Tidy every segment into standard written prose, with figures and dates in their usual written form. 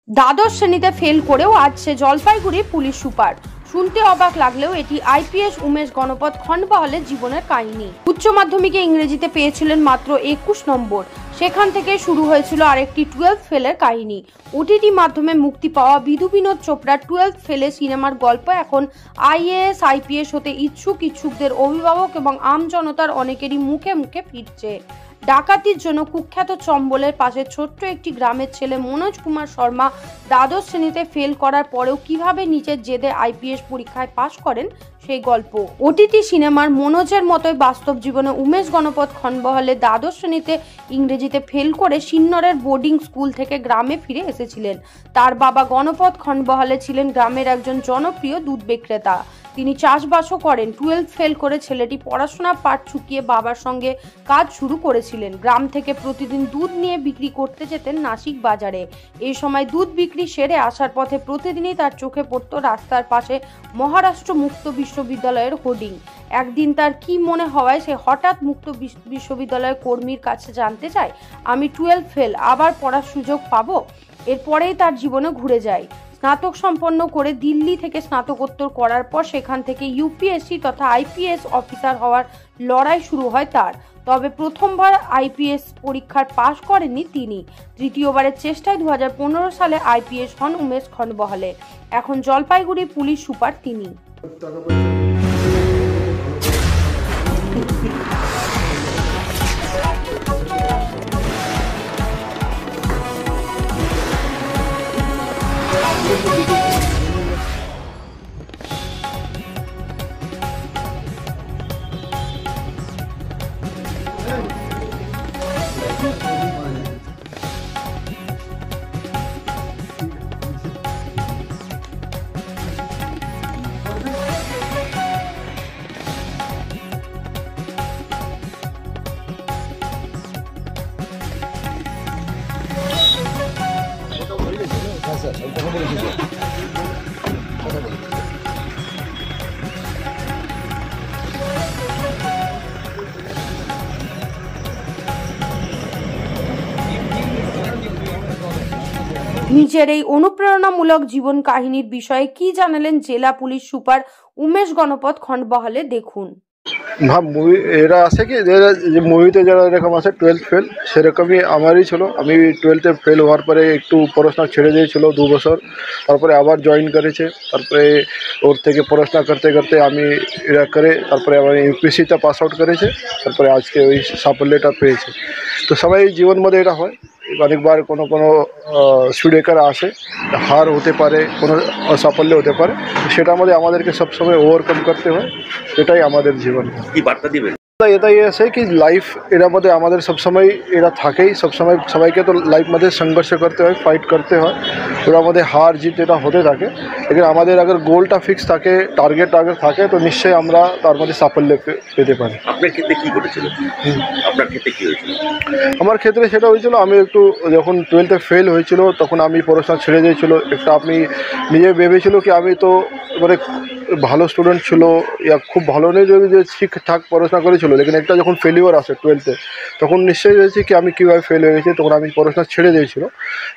দ্বাদশ শ্রেণীতে ফেল করেও আজ সে জলপাইগুড়ি পুলিশ সুপার। শুনতে অবাক লাগলেও এটি আইপিএস উমেশ গণপত খণ্ডবহালের জীবনের কাহিনী। উচ্চ মাধ্যমিকে ইংরেজিতে পেয়েছিলেন মাত্র 21 নম্বর। সেখান থেকে শুরু হয়েছিল আরেকটি 12th ফেলের কাহিনী। ওটিটি মাধ্যমে মুক্তি পাওয়া বিধু বিনোদ চোপড়ার 12th ফেলে সিনেমার গল্প এখন আইএএস আইপিএস হতে ইচ্ছুকদের অভিভাবক এবং আমজনতার অনেকেরই মুখে মুখে ফিরছে। ডাকাতির জন্য কুখ্যাত চম্বলের পাশে ছোট্ট একটি গ্রামের ছেলে মনোজ কুমার শর্মা দ্বাদশ শ্রেণীতে ফেল করার পরেও কিভাবে নিজের জেদে আইপিএস পরীক্ষায় পাশ করেন সেই গল্প। ওটিটি সিনেমার মনোজের মতোই বাস্তব জীবনে উমেশ গণপত খণ্ডবহালে দ্বাদশ শ্রেণীতে ইংরেজিতে ফেল করে সিন্নরের বোর্ডিং স্কুল থেকে গ্রামে ফিরে এসেছিলেন। তার বাবা গণপত খণ্ডবহালে ছিলেন গ্রামের একজন জনপ্রিয় দুধ বিক্রেতা। তিনি চাষবাসও করেন। 12th ফেল করে ছেলেটি পড়াশোনার পাঠ চুকিয়ে বাবার সঙ্গে কাজ শুরু করেছিলেন। গ্রাম থেকে প্রতিদিন দুধ নিয়ে বিক্রি করতে যেতেন নাসিক বাজারে। এই সময় দুধ বিক্রি সেরে আসার পথে প্রতিদিনই তার চোখে পড়ত রাস্তার পাশে মহারাষ্ট্র মুক্ত বিশ্ববিদ্যালয়ের হোর্ডিং। একদিন তার কি মনে হওয়ায় সে হঠাৎ মুক্ত বিশ্ববিদ্যালয়ের কর্মীর কাছে জানতে চায়, আমি 12th ফেল, আবার পড়ার সুযোগ পাবো? এরপরেই তার জীবনে ঘুরে যায়। স্নাতক সম্পন্ন করে দিল্লি থেকে স্নাতকোত্তর করার পর সেখান থেকে ইউপিএসসি তথা আইপিএস অফিসার হওয়ার লড়াই শুরু হয় তার। তবে প্রথমবার আইপিএস পরীক্ষার পাশ করেননি তিনি। তৃতীয়বারের চেষ্টায় 2015 সালে আইপিএস হন উমেশ খণ্ডবহালে। এখন জলপাইগুড়ি পুলিশ সুপার তিনি। নিজের এই অনুপ্রেরণামূলক জীবন কাহিনীর বিষয়ে কি জানালেন জেলা পুলিশ সুপার উমেশ গণপত খণ্ডবহালে, দেখুন। মুভি এরা আছে কি যে মুভিতে যারা এরকম আছে 12th ফেল, সেরকমই আমারই ছিল। আমি 12th ফেল হওয়ার পরে একটু পড়াশোনা ছেড়ে দিয়েছিল 2 বছর, তারপরে আবার জয়েন করেছে। তারপরে ওর থেকে পড়াশোনা করতে করতে আমি এরা করে তারপরে আমার ইউপিএসসিটা পাস আউট করেছে। তারপরে আজকে ওই সাফল্যটা পেয়েছে। তো সবাই জীবন মধ্যে এটা হয়, অনেকবার কোনো সুরেকার আসে, হার হতে পারে, কোনো অসাফল্য হতে পারে, সেটা আমাদেরকে সবসময় ওভারকাম করতে হয়। এটাই আমাদের জীবন। কি বার্তা দিবেন? এটাই আছে কি লাইফ এর মধ্যে আমাদের সবসময় এরা থাকেই, সবসময় সবাইকে তো লাইফ মধ্যে সংঘর্ষ করতে হয়, ফাইট করতে হয়। ওরা আমাদের হার জিত এটা হতে থাকে। এখানে আমাদের আগর গোলটা ফিক্স থাকে, টার্গেট থাকে, তো নিশ্চয়ই আমরা তার মধ্যে সাফল্য পেতে পারি। আপনার ক্ষেত্রে কি ঘটেছিল? আপনার ক্ষেত্রে কি হয়েছিল? আমার ক্ষেত্রে সেটা হয়েছিল, আমি একটু যখন 12th ফেল হয়েছিল তখন আমি পড়াশোনা ছেড়ে দিয়েছিল। একটা আপনি নিজে ভেবেছিল কি আমি তো মানে ভালো স্টুডেন্ট ছিল, ইয়া খুব ভালো নেই যে ঠিকঠাক পড়াশোনা করেছিল, লেকিন একটা যখন ফেলিওর আসে 12th তখন নিশ্চয়ই হয়েছে কি আমি কীভাবে ফেল হয়ে গেছি। তখন আমি পড়াশোনা ছেড়ে দিয়েছিল,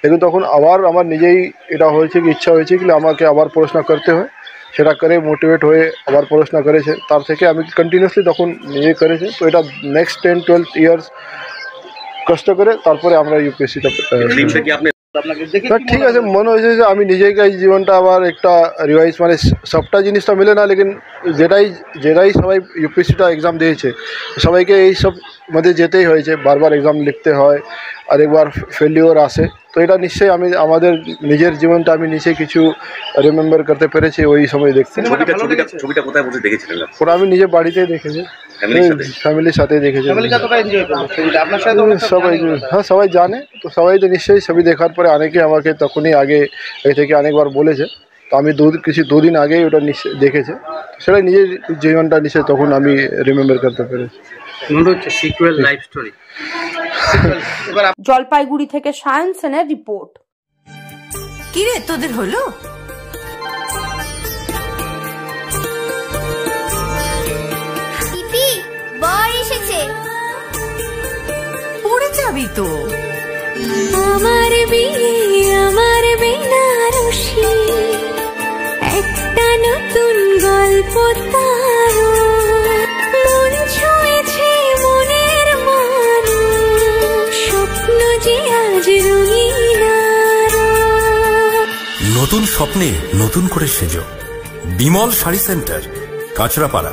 লেকিন তখন আবার আমার নিজেই এটা হয়েছে কি ইচ্ছা হয়েছে কি আমাকে আবার পড়াশোনা করতে হয়। সেটা করে মোটিভেট হয়ে আবার পড়াশোনা করেছে। তার থেকে আমি কন্টিনিউসলি তখন নিজে করেছে। তো এটা নেক্সট 10-12 ইয়ার্স কষ্ট করে তারপরে আমরা ইউপিএসসিটা ঠিক আছে মনে হয়েছে যে আমি নিজেই এই জীবনটা আবার একটা রিভাইজ, মানে সবটা জিনিসটা মিলে না, লেকিন যেটাই সবাই ইউপিএসসিটা এক্সাম দিয়েছে সবাইকে এই সব মধ্যে যেতেই হয়েছে, বারবার এক্সাম লিখতে হয়, আরেকবার ফেলিওর আসে। তো এটা নিশ্চয়ই আমি আমাদের নিজের জীবনটা আমি নিচে কিছু রিমেম্বার করতে পেরেছি ওই সময় দেখতে। ছবিটা কোথায় বসে দেখেছিলেন? ওরা আমি নিজে বাড়িতেই দেখেছি, ফ্যামিলির সাথে দেখেছি। সবাই হ্যাঁ সবাই জানে, তো সবাই তো নিশ্চয়ই ছবি দেখার পরে অনেকে আমাকে তখনই আগে এই থেকে অনেকবার বলেছে। তো আমি দুদিন আগেই ওটা নিশ্চয় দেখেছে, সেটা নিজের জীবনটা নিশ্চয়ই তখন আমি রিমেম্বার করতে পেরেছি। জলপাইগুড়ি থেকে সায়ন সেনের রিপোর্ট। কিরে তোদের হলো? পড়ে যাবি তো। আমার বিয়ে নতুন স্বপ্নে নতুন করে সেজো। বিমল শাড়ি সেন্টার, কাঁচরাপাড়া।